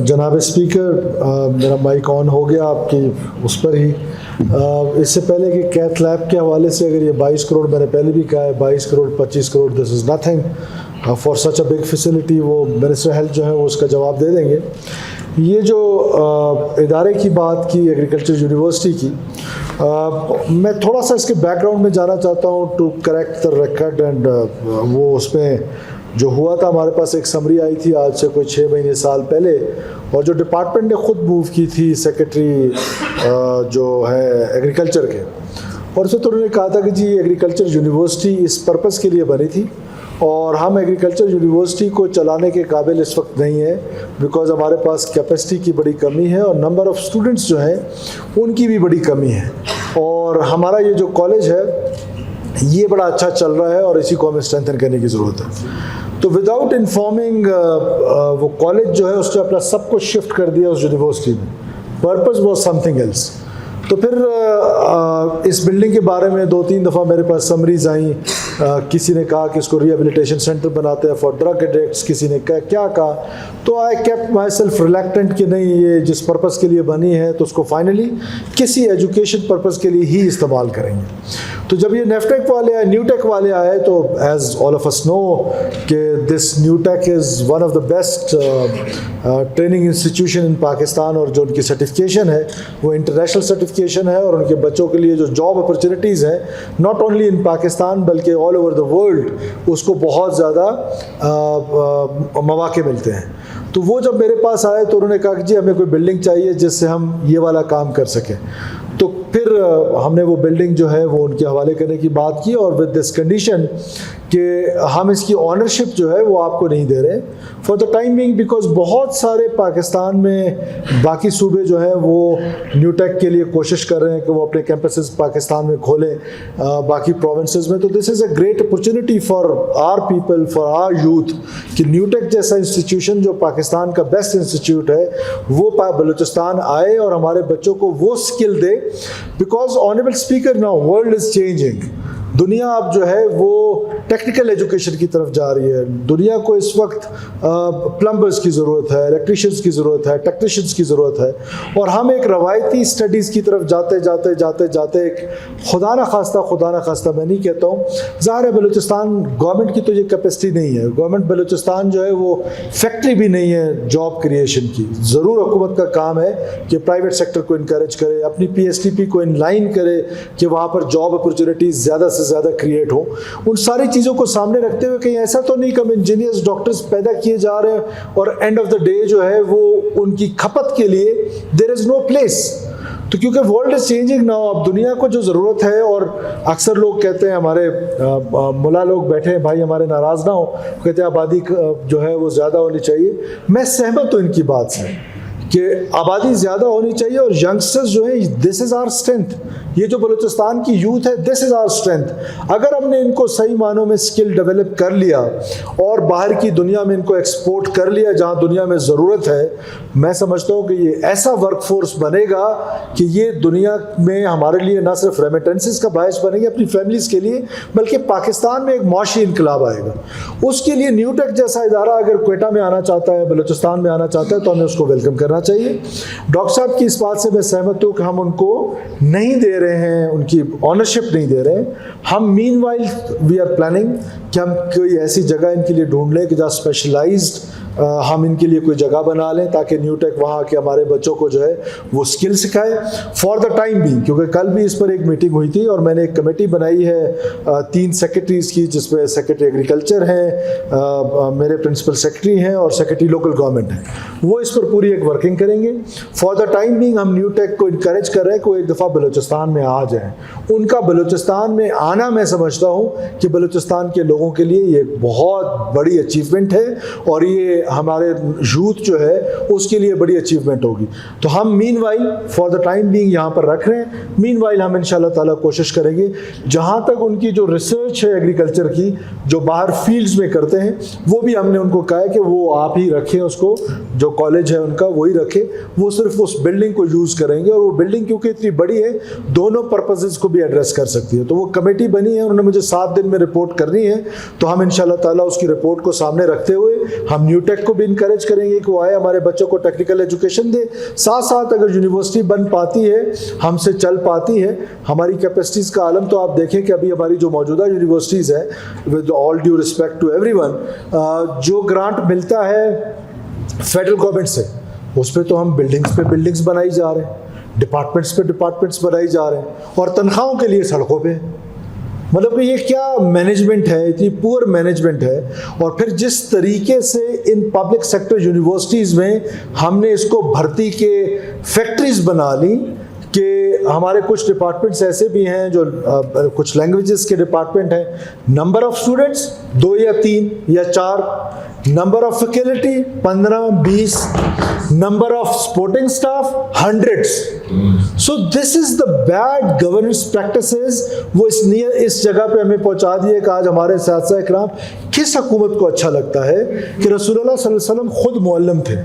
جناب اسپیکر میرا مائک آن ہو گیا آپ کی اس پر ہی. اس سے پہلے کہ کیتھ لیب کے حوالے سے اگر یہ 22 کروڑ میں نے پہلے بھی کہا ہے 22 crore 25 crore this is nothing for such a big facility, وہ منسٹر ہیلتھ جو ہے وہ اس کا جواب دے دیں گے. یہ جو ادارے کی بات کی ایگریکلچر یونیورسٹی کی, میں تھوڑا سا اس کے بیک گراؤنڈ میں جانا چاہتا ہوں to correct the record. And وہ اس میں جو ہوا تھا, ہمارے پاس ایک سمری آئی تھی آج سے کوئی 6 مہینے سال پہلے, اور جو ڈپارٹمنٹ نے خود موو کی تھی سیکرٹری جو ہے ایگریکلچر کے, اور اس میں تو انہوں نے کہا تھا کہ جی ایگریکلچر یونیورسٹی اس پرپز کے لیے بنی تھی اور ہم ایگریکلچر یونیورسٹی کو چلانے کے قابل اس وقت نہیں ہے بیکاز ہمارے پاس کیپیسٹی کی بڑی کمی ہے اور نمبر آف اسٹوڈنٹس جو ہیں ان کی بھی بڑی کمی ہے, اور ہمارا یہ جو کالج ہے یہ بڑا اچھا چل رہا ہے اور اسی کو ہمیں اسٹرینتھن کرنے کی ضرورت ہے. تو وداؤٹ انفارمنگ وہ کالج جو ہے اس نے اپنا سب کچھ شفٹ کر دیا اس یونیورسٹی میں. Purpose was something else. تو پھر اس بلڈنگ کے بارے میں 2-3 دفعہ میرے پاس سمریز آئیں. کسی نے کہا کہ اس کو ریہیبلیٹیشن سینٹر بناتے ہیں فار ڈرگ ایڈکٹس, کسی نے کیا کہا. تو I kept my self reluctant کہ نہیں, یہ جس پرپز کے لیے بنی ہے تو اس کو فائنلی کسی ایجوکیشن پرپز کے لیے ہی استعمال کریں گے. تو جب یہ نیفٹیک والے آئے, نیو ٹیک والے آئے, تو as all of us know کہ this NUTECH is one of the best training institution in Pakistan, اور جو ان کی سرٹیفکیشن ہے وہ انٹرنیشنل سرٹیفکیشن ہے, اور ان کے بچوں کے لیے جو جاب اپرچونیٹیز ہیں ناٹ اونلی ان پاکستان بلکہ آل اوور دا ورلڈ اس کو بہت زیادہ مواقع ملتے ہیں. تو وہ جب میرے پاس آئے تو انہوں نے کہا کہ جی ہمیں کوئی بلڈنگ چاہیے جس سے ہم یہ والا کام کر سکیں. تو پھر ہم نے وہ بلڈنگ جو ہے وہ ان کے حوالے کرنے کی بات کی, اور ود دس کنڈیشن کہ ہم اس کی آنرشپ جو ہے وہ آپ کو نہیں دے رہے for the time being, because بہت سارے پاکستان میں باقی صوبے جو ہیں وہ نیو ٹیک کے لیے کوشش کر رہے ہیں کہ وہ اپنے کیمپسز پاکستان میں کھولیں باقی پروونسز میں. تو this is a great opportunity for our people, for our youth, کہ نیو ٹیک جیسا انسٹیٹیوشن جو پاکستان کا بیسٹ انسٹیٹیوٹ ہے وہ بلوچستان آئے اور ہمارے بچوں کو وہ skill they. Because honourable speaker now world is changing. دنیا اب جو ہے وہ ٹیکنیکل ایجوکیشن کی طرف جا رہی ہے. دنیا کو اس وقت پلمبرز کی ضرورت ہے, الیکٹریشینز کی ضرورت ہے, ٹیکنیشینز کی ضرورت ہے, اور ہم ایک روایتی اسٹڈیز کی طرف جاتے ایک خدا نخواستہ میں نہیں کہتا ہوں, ظاہر ہے بلوچستان گورنمنٹ کی تو یہ کیپیسٹی نہیں ہے. گورنمنٹ بلوچستان جو ہے وہ فیکٹری بھی نہیں ہے جاب کریشن کی. ضرور حکومت کا کام ہے کہ پرائیویٹ سیکٹر کو انکریج کرے, اپنی PSTP کو ان لائن کرے کہ وہاں پر جاب اپرچونیٹیز زیادہ سے زیادہ کریٹ ہوں. ان ساری چیزوں کو سامنے رکھتے ہوئے کہیں ایسا تو نہیں کہ ہم انجینئرز ڈاکٹرز پیدا کیے جا رہے ہیں اور اینڈ آف دا ڈے جو ہے وہ ان کی کھپت کے لیے دیر از نو پلیس. تو کیونکہ ورلڈ از چینجنگ ناؤ, اب دنیا کو جو ضرورت ہے, اور اکثر لوگ کہتے ہیں, ہمارے ملا لوگ بیٹھے ہیں بھائی ہمارے ناراض نہ ہوں, کہتے ہیں آبادی جو ہے وہ زیادہ ہونی چاہیے. میں سہمت ہوں ان کی بات سے کہ آبادی زیادہ ہونی چاہیے, اور ینگسٹرز جو ہیں دس از آر اسٹرینتھ. یہ جو بلوچستان کی یوتھ ہے دس از آر اسٹرینتھ. اگر ہم نے ان کو صحیح معنوں میں اسکل ڈیولپ کر لیا اور باہر کی دنیا میں ان کو ایکسپورٹ کر لیا جہاں دنیا میں ضرورت ہے, میں سمجھتا ہوں کہ یہ ایسا ورک فورس بنے گا کہ یہ دنیا میں ہمارے لیے نہ صرف ریمیٹنسز کا باعث بنے گی اپنی فیملیز کے لیے, بلکہ پاکستان میں ایک معاشی انقلاب آئے گا. اس کے لیے نیو ٹیک جیسا ادارہ اگر کوئٹہ میں آنا چاہتا ہے, بلوچستان میں آنا چاہتا ہے, تو ہمیں اس کو ویلکم کرنا چاہیے. ڈاکٹر صاحب کی اس بات سے میں سہمت ہوں کہ ہم ان کو نہیں دے رہے ہیں, ان کی آنرشپ نہیں دے رہے ہیں. ہم مین وائل وی آر پلاننگ کہ ہم کوئی ایسی جگہ ان کے لیے ڈھونڈ لیں کہ جہاں اسپیشلائزڈ ہم ان کے لیے کوئی جگہ بنا لیں تاکہ نیو ٹیک وہاں کے ہمارے بچوں کو جو ہے وہ اسکل سکھائے فار دا ٹائم بھی. کیونکہ کل بھی اس پر ایک میٹنگ ہوئی تھی اور میں نے ایک کمیٹی بنائی ہے 3 سیکرٹریز کی, جس میں سیکرٹری ایگریکلچر ہیں, میرے پرنسپل سیکرٹری ہیں, اور سیکرٹری لوکل گورنمنٹ ہیں. وہ اس پر پوری ایک ورکنگ کریں گے. فار دا ٹائم بینگ ہم نیو ٹیک کو انکریج کر رہے ہیں کہ وہ ایک دفعہ بلوچستان میں آ جائیں. ان کا بلوچستان میں آنا میں سمجھتا ہوں کہ بلوچستان کے لوگوں کے لیے یہ بہت بڑی اچیومنٹ ہے, اور یہ ہمارے یوتھ جو ہے اس کے لیے بڑی اچیومنٹ ہوگی. تو ہم meanwhile for the time being یہاں پر رکھ رہے ہیں. مین وائل ہم انشاءاللہ تعالیٰ کوشش کریں گے جہاں تک ان کی جو ریسرچ ہے ایگریکلچر کی جو باہر فیلڈز میں کرتے ہیں, وہ بھی ہم نے ان کو کہا ہے کہ وہ آپ ہی رکھیں, اس کو جو کالج ہے ان کا وہی رکھے. وہ صرف اس بلڈنگ کو یوز کریں گے, اور وہ بلڈنگ کیونکہ اتنی بڑی ہے دونوں پرپزز کو بھی ایڈریس کر سکتی ہے. تو وہ کمیٹی بنی ہے, انہوں نے مجھے 7 دن میں رپورٹ کرنی ہے. تو ہم انشاءاللہ تعالیٰ اس کی رپورٹ کو سامنے رکھتے ہوئے ہم نیو ٹیک ٹیک کو بھی انکریج کریں گے کہ وہ آئے ہمارے بچوں کو ٹیکنیکل ایجوکیشن دے. ساتھ ساتھ اگر یونیورسٹی بن پاتی ہے, ہم سے چل پاتی ہے, ہماری کیپیسٹیز کا عالم تو آپ دیکھیں کہ ابھی ہماری جو موجودہ یونیورسٹیز ہیں, with all due respect to every one, جو گرانٹ ملتا ہے فیڈرل گورنمنٹ سے, اس پہ تو ہم بلڈنگس پہ بلڈنگس بنائی جا رہے ہیں, ڈپارٹمنٹس پہ ڈپارٹمنٹس بنائی جا رہے ہیں, اور تنخواہوں کے لیے سڑکوں پہ. مطلب کہ یہ کیا مینجمنٹ ہے, اتنی پور مینجمنٹ ہے. اور پھر جس طریقے سے ان پبلک سیکٹر یونیورسٹیز میں ہم نے اس کو بھرتی کے فیکٹریز بنا لی کہ ہمارے کچھ ڈپارٹمنٹس ایسے بھی ہیں جو کچھ لینگویجز کے ڈپارٹمنٹ ہیں, نمبر آف اسٹوڈنٹس 2 یا 3 یا 4, number of faculty 15-20, number of supporting staff hundreds. So this is the bad governance practices. وہ اس جگہ پہ ہمیں پہنچا دیے کہ آج ہمارے اساتذہ اکرام, کس حکومت کو اچھا لگتا ہے کہ رسول اللہ صلی اللہ علیہ وسلم خود معلم تھے,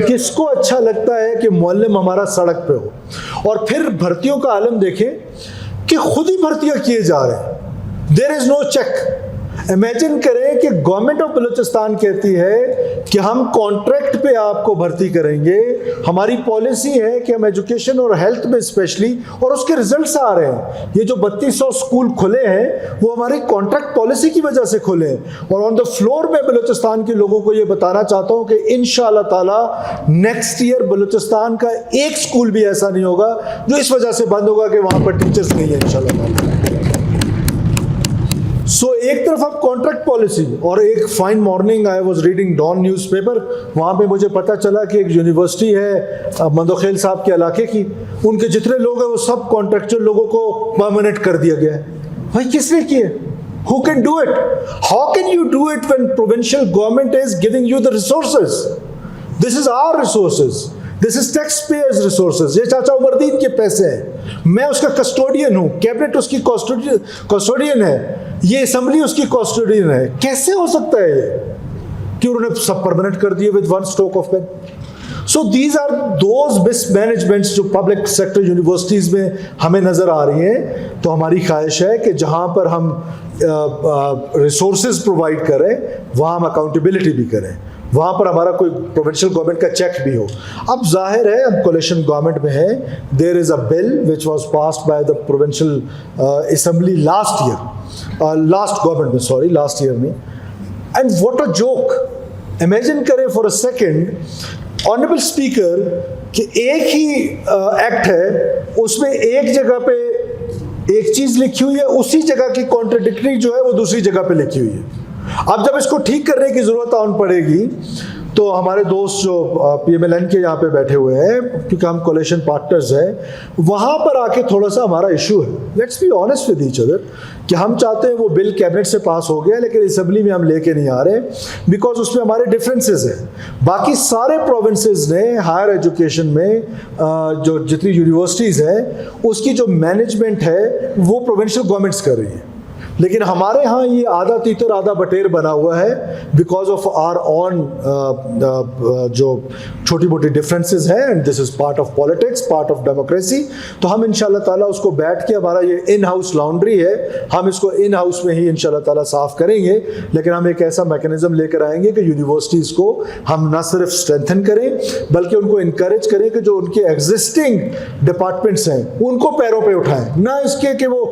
کس کو اچھا لگتا ہے کہ معلم ہمارا سڑک پہ ہو. اور پھر بھرتیوں کا عالم دیکھیں کہ خود ہی بھرتیاں کیے جا رہے ہیں, there is know check. Imagine کریں کہ گورنمنٹ آف بلوچستان کہتی ہے کہ ہم کانٹریکٹ پہ آپ کو بھرتی کریں گے, ہماری پالیسی ہے کہ ہم ایجوکیشن اور ہیلتھ میں اسپیشلی, اور اس کے ریزلٹس آ رہے ہیں. یہ جو 3200 اسکول کھلے ہیں وہ ہماری کانٹریکٹ پالیسی کی وجہ سے کھلے ہیں. اور آن دا فلور میں بلوچستان کے لوگوں کو یہ بتانا چاہتا ہوں کہ انشاءاللہ تعالی نیکسٹ ایئر بلوچستان کا ایک اسکول بھی ایسا نہیں ہوگا جو اس وجہ سے بند ہوگا کہ وہاں پر ٹیچرز نہیں ہیں انشاءاللہ تعالی. سو ایک طرف اب کانٹریکٹ پالیسی, اور ایک fine morning I was reading Dawn newspaper, وہاں پہ مجھے پتہ چلا کہ ایک یونیورسٹی ہے مندوخیل صاحب کے علاقے کی, ان کے جتنے لوگ ہیں وہ سب کانٹریکچوئل لوگوں کو پرماننٹ کر دیا گیا ہے. بھائی کس نے کیے؟ Who can do it? How can you do it when provincial government is giving you the resources? This is our resources. This is taxpayers resources. یہ چاچا عمر الدین کے پیسے ہیں, میں اس کا کسٹوڈین ہوں, کیبنٹ اس کی کسٹوڈین ہے, یہ اسمبلی اس کی کسٹوڈین ہے. کیسے ہو سکتا ہے یہ کہ انہوں نے سب پرماننٹ کر دیے with one stroke of pen? So these are those mismanagements جو پبلک سیکٹر یونیورسٹیز میں ہمیں نظر آ رہی ہیں. تو ہماری خواہش ہے کہ جہاں پر ہم ریسورسز پرووائڈ کریں وہاں ہم اکاؤنٹیبلٹی بھی کریں, وہاں پر ہمارا کوئی پروونشل گورنمنٹ کا چیک بھی ہو. اب ظاہر ہے ہم کولیشن گورنمنٹ میں ہیں, there is a bill which was passed by the provincial assembly last government میں, سوری لاسٹ ایئر میں. And what a joke. Imagine کریں for a second honourable speaker کہ ایک ہی ایکٹ ہے, اس میں ایک جگہ پہ ایک چیز لکھی ہوئی ہے, اسی جگہ کی کانٹراڈکٹری جو ہے وہ دوسری جگہ پہ لکھی ہوئی ہے. اب جب اس کو ٹھیک کرنے کی ضرورت آن پڑے گی تو ہمارے دوست جو پی ایم ایل این کے یہاں پہ بیٹھے ہوئے ہیں, کیونکہ ہم کولیشن پارٹنرز ہیں, وہاں پر آ کے تھوڑا سا ہمارا ایشو ہے. Let's be honest with each other کہ ہم چاہتے ہیں وہ بل کیبنٹ سے پاس ہو گیا لیکن اسمبلی میں ہم لے کے نہیں آ رہے, بیکاز اس میں ہمارے ڈفرینسز ہیں. باقی سارے پروونسز نے ہائر ایجوکیشن میں جو جتنی یونیورسٹیز ہیں اس کی جو مینجمنٹ ہے وہ پروونشل گورنمنٹس کر رہی ہیں, لیکن ہمارے ہاں یہ آدھا تیتر آدھا بٹیر بنا ہوا ہے بیکاز آف آر آن جو چھوٹی موٹی ڈفرینسز ہیں, and this is part of politics, part of democracy. تو ہم ان شاء اللہ تعالیٰ اس کو بیٹھ کے, ہمارا یہ ان ہاؤس لانڈری ہے, ہم اس کو ان ہاؤس میں ہی ان شاء اللہ تعالیٰ صاف کریں گے. لیکن ہم ایک ایسا میکینزم لے کر آئیں گے کہ یونیورسٹیز کو ہم نہ صرف اسٹرینتھن کریں بلکہ ان کو انکریج کریں کہ جو ان کے ایگزسٹنگ ڈپارٹمنٹس ہیں ان کو پیروں پہ اٹھائیں, نہ اس کے کہ وہ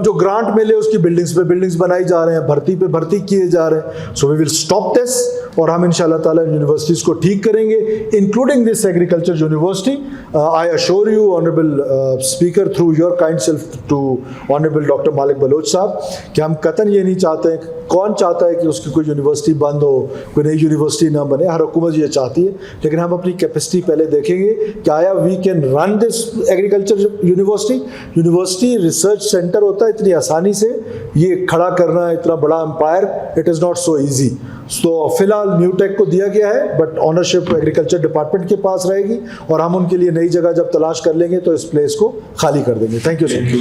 جو گرانٹ ملے اس کی بلڈنگز پہ بلڈنگز بنائی جا رہے ہیں, بھرتی پہ بھرتی کیے جا رہے ہیں. سو وی ول اسٹاپ دس, اور ہم ان شاء اللہ تعالیٰ یونیورسٹیز کو ٹھیک کریں گے, including this agriculture university. I assure you honourable speaker through your kind self to honourable doctor Malik Baloch صاحب کہ ہم قطعاً یہ نہیں چاہتے ہیں, کون چاہتا ہے کہ اس کی کوئی یونیورسٹی بند ہو, کوئی نئی یونیورسٹی نہ بنے, ہر حکومت یہ چاہتی ہے. لیکن ہم اپنی کیپیسٹی پہلے دیکھیں گے کہ آیا we can run this agriculture university. University research centre ہوتا ہے, اتنی آسانی سے یہ کھڑا کرنا اتنا بڑا empire, it is not so easy. تو فی الحال نیو ٹیک کو دیا گیا ہے بٹ آنرشپ ایگریکلچر ڈپارٹمنٹ کے پاس رہے گی, اور ہم ان کے لیے نئی جگہ جب تلاش کر لیں گے تو اس پلیس کو خالی کر دیں گے. Thank you so much.